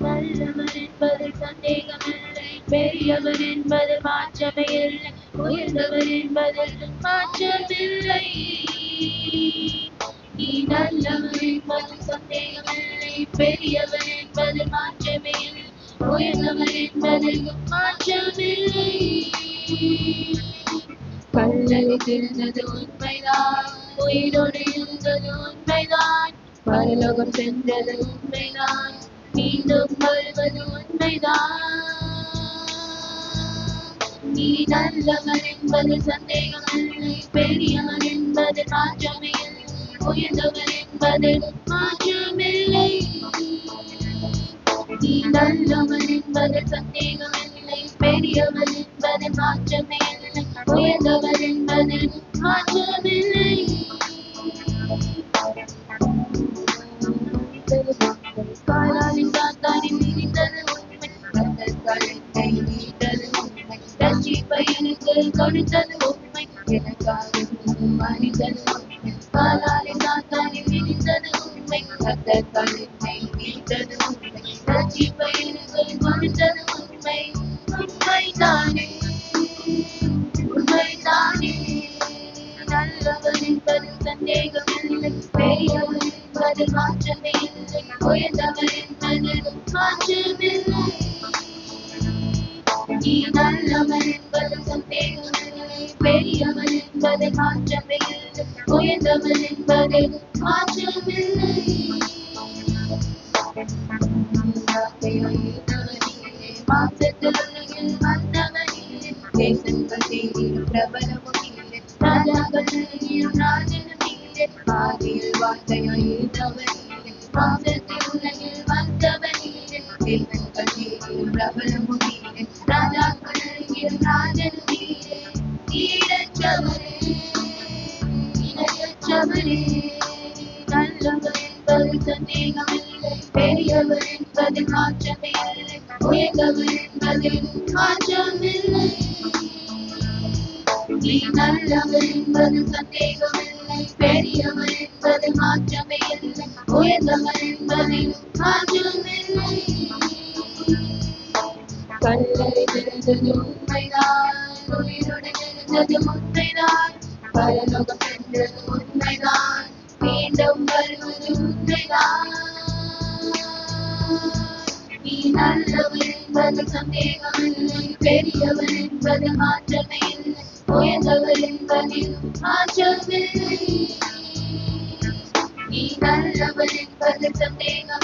நல்லவர் என்பதில் சந்தேகமில்லை, பெரியவர் என்பதில் மாற்றமே இல்லை, உயர்ந்தவர் என்பதில் மாற்றமில்லை. நீ நல்லவர் என்பதில் சந்தேகமில்லை, பெரியவர் என்பதில் மாற்றமே இல்லை, உயர்ந்தவர் என்பதில் மாற்றமில்லை. கல்லறை திறந்தது உண்மைதான், உயிரோடு இருந்தது உண்மைதான், பரலோகம் சென்றது உண்மைதான், மீண்டும் வருவது உண்மைதான். நீ நல்லவர் என்பதில் சந்தேகமில்லை, பெரியவர் என்பதில் மாற்றமே இல்லை, உயர்ந்தவர் என்பதில் மாற்றமில்லை. நீ நல்லவர் என்பதில் சந்தேகமில்லை, பெரியவர் என்பதில் மாற்றமே இல்லை, உயர்ந்தவர் என்பதில் மாற்றமில்லை. காலாலின் சாத்தானை மிதித்தது உண்மை, கர்த்தர் என்னை மீட்டது உண்மை, ரட்சிப்பை எனக்கு கொடுத்தது உண்மை, எனக்காக மறித்தது உண்மை. காலாலின் சாத்தானை மிதித்தது உண்மை, கர்த்தர் என்னை மீட்டது உண்மை, ரட்சிப்பை எனக்கு கொடுத்தது உண்மை. உண்மைதானே, உண்மைதானே. நல்லவர் என்பதில் சந்தேகமில்லை, பெரியவர் என்பதில் மாற்றமே இல்லை, உயர்ந்தவர் என்பதில் மாற்றமில்லை. நீ நல்லவர் என்பதில் சந்தேகமில்லை, பெரியவர் என்பதில் மாற்றமே இல்லை, உயர்ந்தவர் என்பதில் மாற்றமில்லை. மாசத்தில் உலகில் வந்தவனே, தேசங்கள் தேடியும் பிரபலமும் இல்லை, ராஜாக்கள் நடுங்கியும் ராஜனும் இல்லை, ஆதியில் வார்த்தையாய் இருந்தவனே, மாசத்தில் உலகில் வந்தவனே, தேசங்கள் தேடியும் பிரபலமும் இல்லை, ராஜாக்கள் நடுங்கியும் ராஜனும் இல்லை. ஈடற்றவரே, இணையற்றவரே, நல்லவர் என்பதில் சந்தேகமில்லை, பெரியவர் என்பதில் மாற்றமே இல்லை, உயர்ந்தவர் என்பதில் மாற்றமில்லை. நீ நல்லவர் என்பதில் சந்தேகமில்லை, பெரியவர் என்பதில் மாற்றமே இல்லை, உயர்ந்தவர் என்பதில் மாற்றமில்லை. கல்லறை திறந்தது உண்மைதான், உயிருடன் இருந்தது உண்மைதான், பரலோகம் சென்றது உண்மைதான், மீண்டும் வருவது உண்மைதான். நீ நல்லவர் என்பதில் சந்தேகமில்லை, பெரியவர் என்பதில் மாற்றமே இல்லை, உயர்ந்தவர் என்பதில் மாற்றமில்லை. நீ நல்லவர் என்பதில் சந்தேகம்